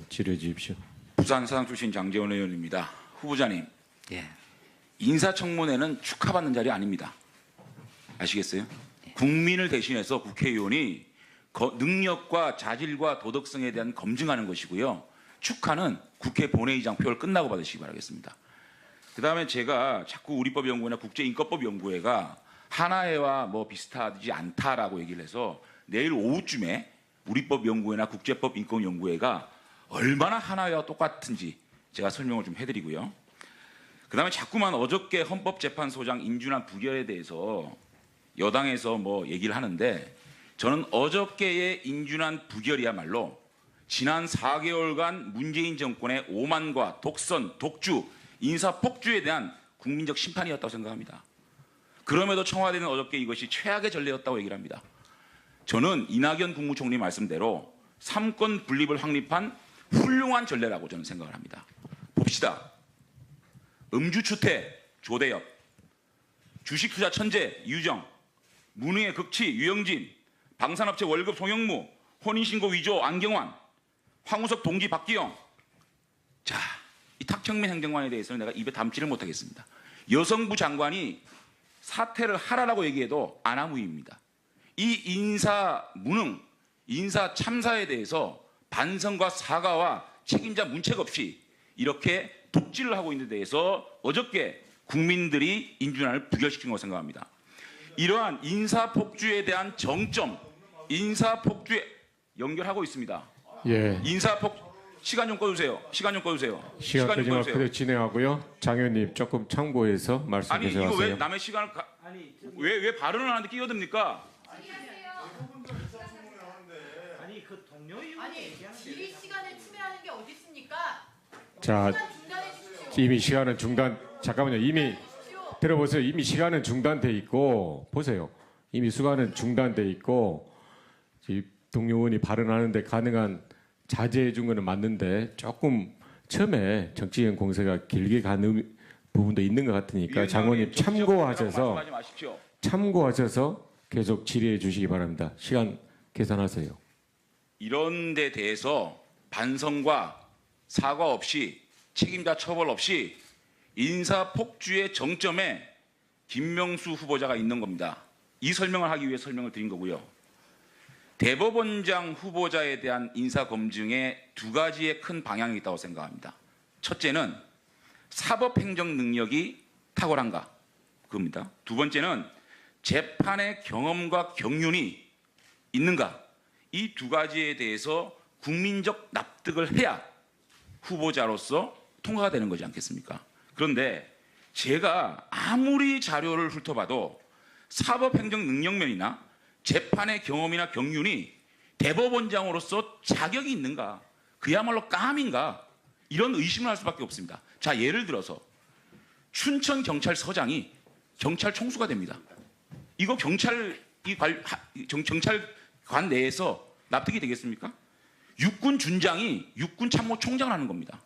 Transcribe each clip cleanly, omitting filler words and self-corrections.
질의해 주십시오. 부산 사당 출신 장재원 의원입니다. 후보자님, 인사청문회는 축하받는 자리 아닙니다. 아시겠어요? 국민을 대신해서 국회의원이 능력과 자질과 도덕성에 대한 검증하는 것이고요. 축하는 국회 본회의장 표를 끝나고 받으시기 바라겠습니다. 그 다음에 제가 자꾸 우리법연구회나 국제인권법연구회가 하나회와 뭐 비슷하지 않다라고 얘기를 해서 내일 오후쯤에 우리법연구회나 국제법인권연구회가 얼마나 하나회와 똑같은지 제가 설명을 좀 해드리고요. 그 다음에 자꾸만 어저께 헌법재판소장 인준안 부결에 대해서 여당에서 뭐 얘기를 하는데 저는 어저께의 인준안 부결이야말로 지난 4개월간 문재인 정권의 오만과 독선, 독주, 인사폭주에 대한 국민적 심판이었다고 생각합니다. 그럼에도 청와대는 어저께 이것이 최악의 전례였다고 얘기를 합니다. 저는 이낙연 국무총리 말씀대로 삼권 분립을 확립한 훌륭한 전례라고 저는 생각을 합니다. 봅시다. 음주추태 조대엽, 주식투자 천재 유정, 무능의 극치 유영진, 방산업체 월급 송영무, 혼인신고 위조 안경환, 황우석 동지 박기영. 자, 이 탁청민 행정관에 대해서는 내가 입에 담지를 못하겠습니다. 여성부 장관이 사퇴를 하라라고 얘기해도 아나무입니다. 이 인사 무능, 인사 참사에 대해서 반성과 사과와 책임자 문책 없이 이렇게 독질을 하고 있는 데 대해서 어저께 국민들이 인준안을 부결시킨 것으로 생각합니다. 이러한 인사폭주에 대한 정점, 인사폭주에 연결하고 있습니다. 예. 시간 좀 꺼주세요. 시간 좀 꺼주세요. 시간 끄지만 그대로 진행하고요. 장 의원님 조금 참고해서 말씀 아니 계속하세요. 이거 왜 남의 시간을 왜 발언을 하는데 끼어듭니까? 아니 그 동료 아니 질의 시간에 침해하는 게 어디 있습니까? 자, 시간 중단해 주십시오. 이미 시간은 중단. 잠깐만요. 이미 주십시오. 들어보세요. 이미 시간은 중단돼 있고 보세요. 이미 시간은 중단돼 있고 동료 의원이 발언하는데 가능한 자제해 준 거는 맞는데 조금 처음에 정치적 공세가 길게 가는 부분도 있는 것 같으니까 장관님 참고하셔서 계속 질의해 주시기 바랍니다. 시간 계산하세요. 이런 데 대해서 반성과 사과 없이 책임자 처벌 없이 인사폭주의 정점에 김명수 후보자가 있는 겁니다. 이 설명을 하기 위해 설명을 드린 거고요. 대법원장 후보자에 대한 인사검증에 두 가지의 큰 방향이 있다고 생각합니다. 첫째는 사법행정 능력이 탁월한가 그겁니다. 두 번째는 재판의 경험과 경륜이 있는가 이 두 가지에 대해서 국민적 납득을 해야 후보자로서 통과가 되는 거지 않겠습니까? 그런데 제가 아무리 자료를 훑어봐도 사법행정 능력면이나 재판의 경험이나 경륜이 대법원장으로서 자격이 있는가 그야말로 깜인가 이런 의심을 할 수밖에 없습니다. 자, 예를 들어서 춘천경찰서장이 경찰 총수가 됩니다. 이거 경찰관 내에서 납득이 되겠습니까? 육군준장이 육군참모총장을 하는 겁니다.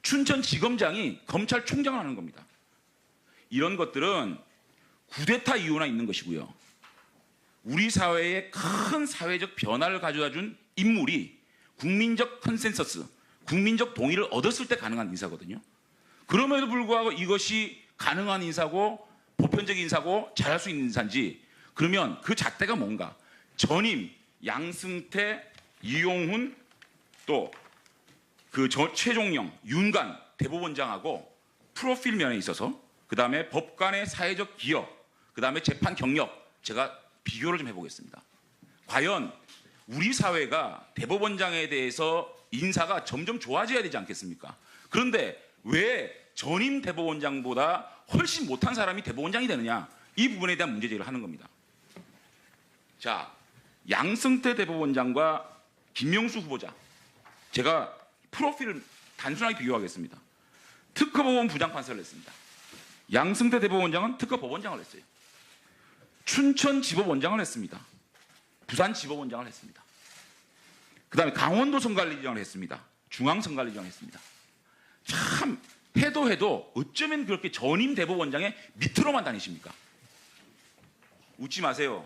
춘천지검장이 검찰총장을 하는 겁니다. 이런 것들은 쿠데타 이유나 있는 것이고요. 우리 사회에 큰 사회적 변화를 가져다준 인물이 국민적 컨센서스, 국민적 동의를 얻었을 때 가능한 인사거든요. 그럼에도 불구하고 이것이 가능한 인사고 보편적 인사고 잘할 수 있는 인사인지 그러면 그 잣대가 뭔가 전임 양승태, 이용훈 또 그 최종영, 윤관 대법원장하고 프로필 면에 있어서 그 다음에 법관의 사회적 기여, 그 다음에 재판 경력 제가 비교를 좀 해보겠습니다. 과연 우리 사회가 대법원장에 대해서 인사가 점점 좋아져야 되지 않겠습니까? 그런데 왜 전임 대법원장보다 훨씬 못한 사람이 대법원장이 되느냐 이 부분에 대한 문제 제기를 하는 겁니다. 자, 양승태 대법원장과 김명수 후보자 제가 프로필을 단순하게 비교하겠습니다. 특허법원 부장판사를 했습니다. 양승태 대법원장은 특허법원장을 했어요. 춘천지법원장을 했습니다. 부산지법원장을 했습니다. 그 다음에 강원도 선관리장을 했습니다. 중앙선관리장을 했습니다. 참 해도 어쩌면 그렇게 전임 대법원장의 밑으로만 다니십니까? 웃지 마세요.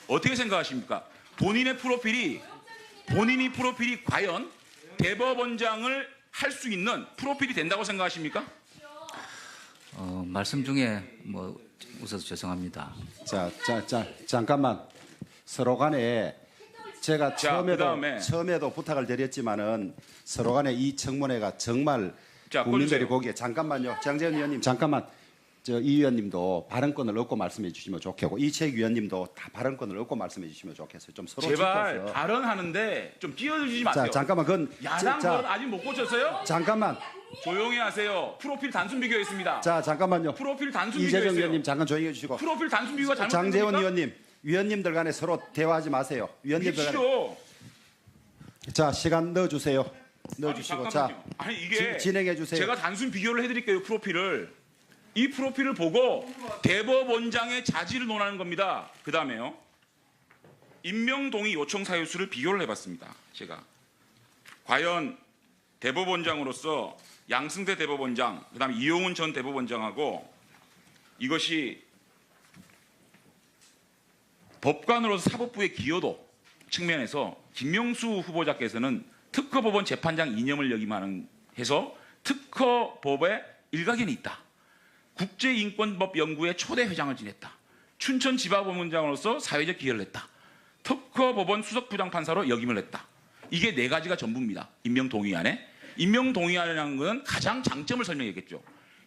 어떻게 생각하십니까? 본인의 프로필이 본인이 프로필이 과연 대법원장을 할 수 있는 프로필이 된다고 생각하십니까? 말씀 중에 뭐 웃어서 죄송합니다. 잠깐만. 서로 간에 제가 자, 그다음에 처음에도 부탁을 드렸지만은 서로 간에 이 청문회가 정말 자, 국민들이 꺼주세요. 보기에 잠깐만요. 장재현 위원님 잠깐만. 이 위원님도 발언권을 얻고 말씀해 주시면 좋겠고 이책 위원님도 다 발언권을 얻고 말씀해 주시면 좋겠어요. 좀 서로 제발 짚어서. 발언하는데 좀 끼어들지 마세요. 자, 잠깐만. 그건 야당 발언 아직 못 고쳤어요? 잠깐만. 조용히 하세요. 프로필 단순 비교했습니다. 자, 잠깐만요. 프로필 단순 이재정 비교했어요. 위원님 잠깐 조용히 해 주시고. 프로필 단순 비교가 잘못된 장재원 겁니까? 위원님들 간에 서로 대화하지 마세요. 위원님들 간에. 미치죠. 자, 시간 넣어 주세요. 넣어 주시고. 자, 잠깐만요. 아니 이게 진행해 주세요. 제가 단순 비교를 해드릴게요. 프로필을. 이 프로필을 보고 대법원장의 자질을 논하는 겁니다. 그 다음에요. 임명동의 요청 사유수를 비교를 해봤습니다. 제가 과연 대법원장으로서 양승태 대법원장, 그 다음에 이용훈 전 대법원장하고 이것이 법관으로서 사법부의 기여도 측면에서 김명수 후보자께서는 특허법원 재판장 이념을 역임하는 해서 특허법에 일가견이 있다. 국제인권법 연구회 초대 회장을 지냈다. 춘천지방법원장으로서 사회적 기여를 했다. 특허법원 수석부장판사로 역임을 했다. 이게 네 가지가 전부입니다. 임명동의안에. 임명동의안이라는 것은 가장 장점을 설명했겠죠.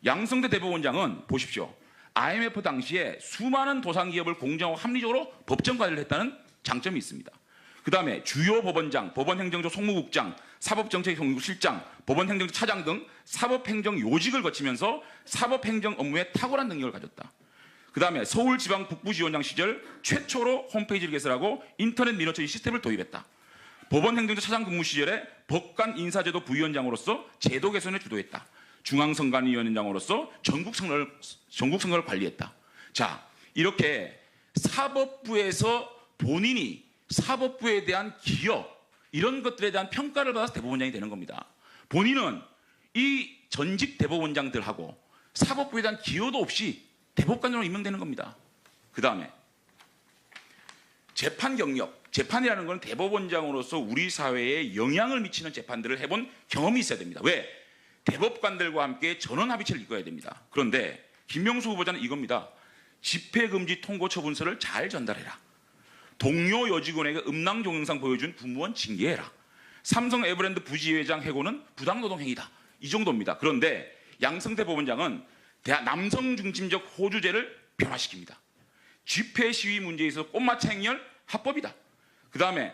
양승태 대법원장은 보십시오. IMF 당시에 수많은 도상기업을 공정하고 합리적으로 법정 관리를 했다는 장점이 있습니다. 그 다음에 주요 법원장, 법원행정처 송무국장, 사법정책연구실장, 법원행정처 차장 등 사법행정 요직을 거치면서 사법행정 업무에 탁월한 능력을 가졌다. 그 다음에 서울지방북부지원장 시절 최초로 홈페이지를 개설하고 인터넷 민원처리 시스템을 도입했다. 법원행정처 차장 근무 시절에 법관 인사제도 부위원장으로서 제도 개선에 주도했다. 중앙선관위원장으로서 전국 선거를 관리했다. 자, 이렇게 사법부에서 본인이 사법부에 대한 기여 이런 것들에 대한 평가를 받아서 대법원장이 되는 겁니다. 본인은 이 전직 대법원장들하고 사법부에 대한 기여도 없이 대법관으로 임명되는 겁니다. 그 다음에 재판 경력. 재판이라는 건 대법원장으로서 우리 사회에 영향을 미치는 재판들을 해본 경험이 있어야 됩니다. 왜? 대법관들과 함께 전원합의체를 이끌어야 됩니다. 그런데 김명수 후보자는 이겁니다. 집회금지 통고 처분서를 잘 전달해라. 동료 여직원에게 음란 동영상 보여준 부무원 징계해라. 삼성 에버랜드 부지회장 해고는 부당노동 행위다. 이 정도입니다. 그런데 양승태 법원장은 남성 중심적 호주제를 변화시킵니다. 집회 시위 문제에 있어서 꽃마차 행렬 합법이다. 그 다음에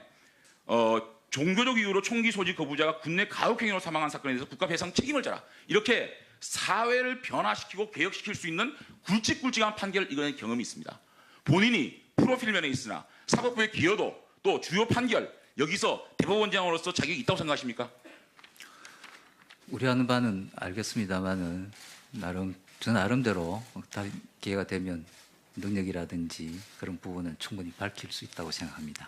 종교적 이유로 총기 소지 거부자가 군내 가혹행위로 사망한 사건에 대해서 국가배상 책임을 져라. 이렇게 사회를 변화시키고 개혁시킬 수 있는 굵직굵직한 판결을 이겨낸 경험이 있습니다. 본인이 프로필 면에 있으나 사법부의 기여도 또 주요 판결 여기서 대법원장으로서 자격이 있다고 생각하십니까? 우려하는 바는 알겠습니다만은 저 나름대로 다 기회가 되면 능력이라든지 그런 부분은 충분히 밝힐 수 있다고 생각합니다.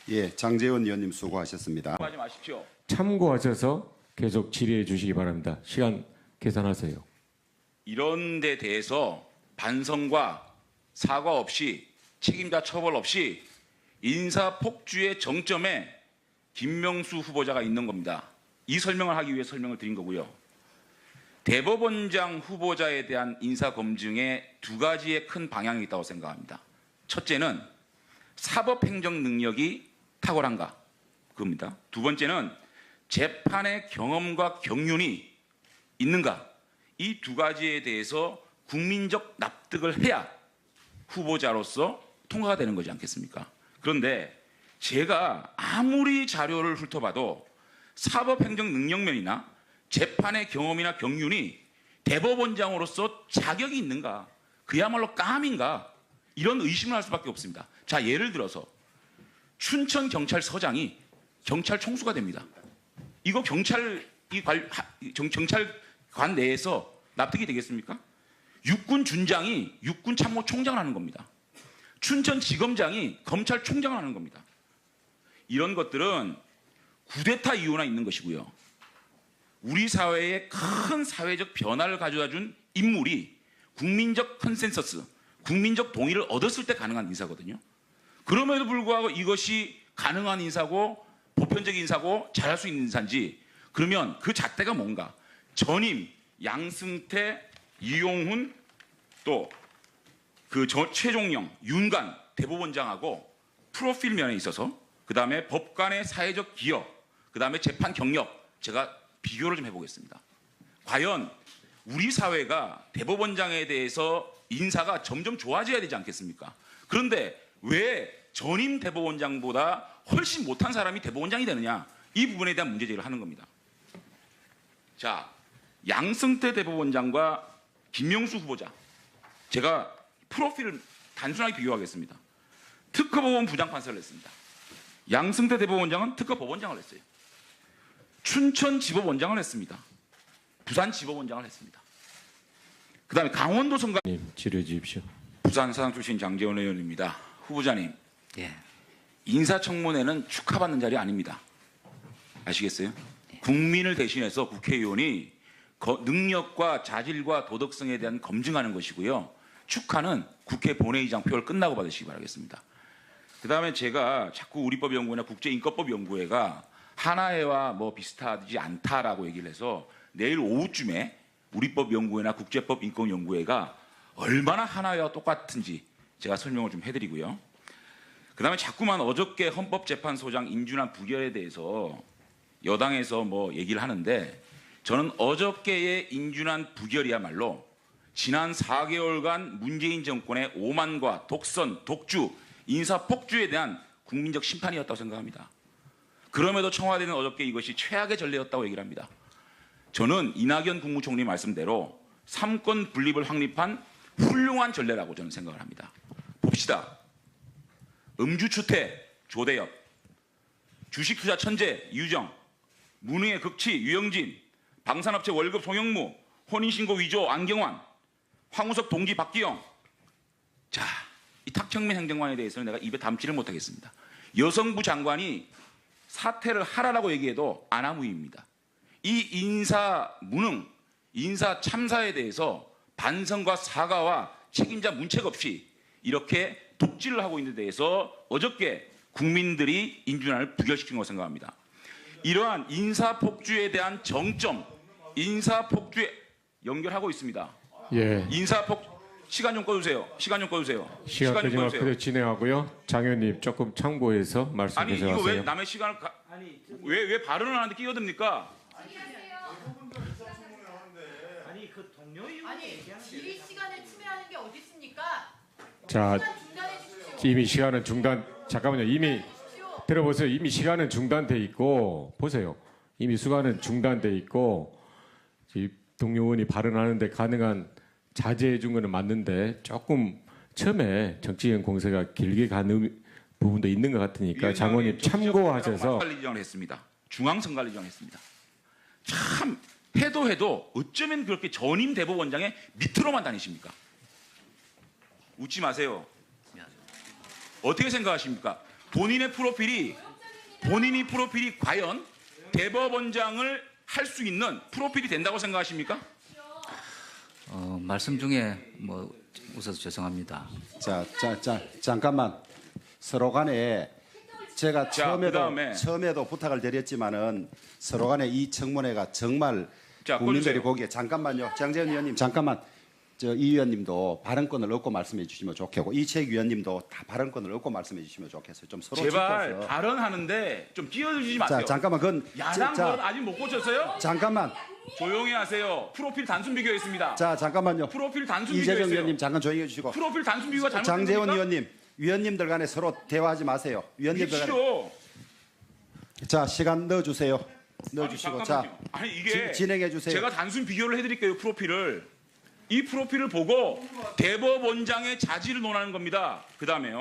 예, 장재원 위원님 수고하셨습니다. 하지 마십시오. 참고하셔서 계속 질의해 주시기 바랍니다. 시간 계산하세요. 이런 데 대해서 반성과 사과 없이 책임자 처벌 없이 인사폭주의 정점에 김명수 후보자가 있는 겁니다. 이 설명을 하기 위해 설명을 드린 거고요. 대법원장 후보자에 대한 인사검증에 두 가지의 큰 방향이 있다고 생각합니다. 첫째는 사법행정 능력이 탁월한가 그겁니다. 두 번째는 재판의 경험과 경륜이 있는가 이 두 가지에 대해서 국민적 납득을 해야 후보자로서 통과가 되는 거지 않겠습니까? 그런데 제가 아무리 자료를 훑어봐도 사법행정 능력면이나 재판의 경험이나 경륜이 대법원장으로서 자격이 있는가 그야말로 깜인가 이런 의심을 할 수밖에 없습니다. 자, 예를 들어서 춘천경찰서장이 경찰 총수가 됩니다. 이거 경찰관 내에서 납득이 되겠습니까? 육군준장이 육군참모총장을 하는 겁니다. 춘천지검장이 검찰총장을 하는 겁니다. 이런 것들은 쿠데타 이유나 있는 것이고요. 우리 사회에 큰 사회적 변화를 가져다 준 인물이 국민적 컨센서스, 국민적 동의를 얻었을 때 가능한 인사거든요. 그럼에도 불구하고 이것이 가능한 인사고 보편적인 인사고 잘할 수 있는 인사인지 그러면 그 잣대가 뭔가 전임 양승태, 이용훈 또 그 최종영, 윤관 대법원장하고 프로필 면에 있어서 그 다음에 법관의 사회적 기여, 그 다음에 재판 경력 제가 비교를 좀 해보겠습니다. 과연 우리 사회가 대법원장에 대해서 인사가 점점 좋아져야 되지 않겠습니까? 그런데 왜 전임 대법원장보다 훨씬 못한 사람이 대법원장이 되느냐? 이 부분에 대한 문제 제기를 하는 겁니다. 자, 양승태 대법원장과 김명수 후보자 제가 프로필을 단순하게 비교하겠습니다. 특허법원 부장판사를 했습니다. 양승태 대법원장은 특허법원장을 했어요. 춘천지법원장을 했습니다. 부산지법원장을 했습니다. 그 다음에 강원도 성감 님 질의해 주십시오. 부산 사장 출신 장재원 의원입니다. 후보자님, 예. 인사청문회는 축하받는 자리 아닙니다. 아시겠어요? 국민을 대신해서 국회의원이 능력과 자질과 도덕성에 대한 검증하는 것이고요. 축하는 국회 본회의장 표를 끝나고 받으시기 바라겠습니다. 그 다음에 제가 자꾸 우리법연구회나 국제인권법연구회가 하나회와 뭐 비슷하지 않다라고 얘기를 해서 내일 오후쯤에 우리법연구회나 국제법인권연구회가 얼마나 하나회와 똑같은지 제가 설명을 좀 해드리고요. 그 다음에 자꾸만 어저께 헌법재판소장 인준안 부결에 대해서 여당에서 뭐 얘기를 하는데 저는 어저께의 인준안 부결이야말로 지난 4개월간 문재인 정권의 오만과 독선, 독주, 인사폭주에 대한 국민적 심판이었다고 생각합니다. 그럼에도 청와대는 어저께 이것이 최악의 전례였다고 얘기를 합니다. 저는 이낙연 국무총리 말씀대로 삼권 분립을 확립한 훌륭한 전례라고 저는 생각을 합니다. 봅시다. 음주추태 조대엽, 주식투자 천재 유정, 무능의 극치 유영진, 방산업체 월급 송영무, 혼인신고 위조 안경환, 황우석 동지 박기영. 자, 이 탁청민 행정관에 대해서는 내가 입에 담지를 못하겠습니다. 여성부 장관이 사퇴를 하라라고 얘기해도 아나무입니다. 이 인사 무능, 인사 참사에 대해서 반성과 사과와 책임자 문책 없이 이렇게 독지를 하고 있는 데 대해서 어저께 국민들이 인준안을 부결시킨 것으로 생각합니다. 이러한 인사폭주에 대한 정점, 인사폭주에 연결하고 있습니다. 예. 시간 좀 꺼주세요. 시간 좀 꺼주세요. 시간 좀 끄지만 꺼주세요. 그대로 진행하고요. 장 의원님 조금 참고해서 말씀 아니 이거 계속하세요. 왜 남의 시간을 아니 왜 발언을 하는데 끼어듭니까? 아니 그 동료 의원이 아니 얘기하는 질의 시간을 침해하는 게 어디 있습니까? 자, 시간 중단해 주십시오. 이미 시간은 잠깐만요. 이미 주십시오. 들어보세요. 이미 시간은 중단돼 있고 보세요. 이미 시간은 중단돼 있고 이 동료 의원이 발언하는데 가능한 자제해 준 거는 맞는데 조금 처음에 정치적 공세가 길게 가는 부분도 있는 것 같으니까 장관님 참고하셔서 선관리정을 했습니다. 중앙선관리정을 했습니다. 참 해도 어쩌면 그렇게 전임 대법원장의 밑으로만 다니십니까? 웃지 마세요. 어떻게 생각하십니까? 본인이 프로필이 과연 대법원장을 할 수 있는 프로필이 된다고 생각하십니까? 말씀 중에 뭐 웃어서 죄송합니다. 자, 잠깐만. 서로 간에 제가 자, 그다음에 처음에도 부탁을 드렸지만은 서로 간에 이 청문회가 정말 자, 국민들이 꺼주세요. 보기에 잠깐만요. 장재현 의원님 잠깐만. 이 의원님도 발언권을 얻고 말씀해 주시면 좋겠고 이책 의원님도 다 발언권을 얻고 말씀해 주시면 좋겠어요. 좀 서로 제발 짚어서. 발언하는데 좀 끼어들지 마세요. 자, 잠깐만. 그건 야당 버릇 아직 못 고쳤어요? 잠깐만. 조용히 하세요. 프로필 단순 비교했습니다. 자, 잠깐만요. 프로필 단순 이재정 비교했어요. 의원님 잠깐 조용히 해 주시고. 프로필 단순 비교가 잘못된 장재원 겁니까? 위원님들 간에 서로 대화하지 마세요. 위원님들 간에. 미치죠. 자, 시간 넣어 주세요. 넣어 아니, 주시고 잠깐만요. 자. 아니 이게 진행해 주세요. 제가 단순 비교를 해드릴게요. 이 프로필을 보고 대법원장의 자질을 논하는 겁니다. 그 다음에요.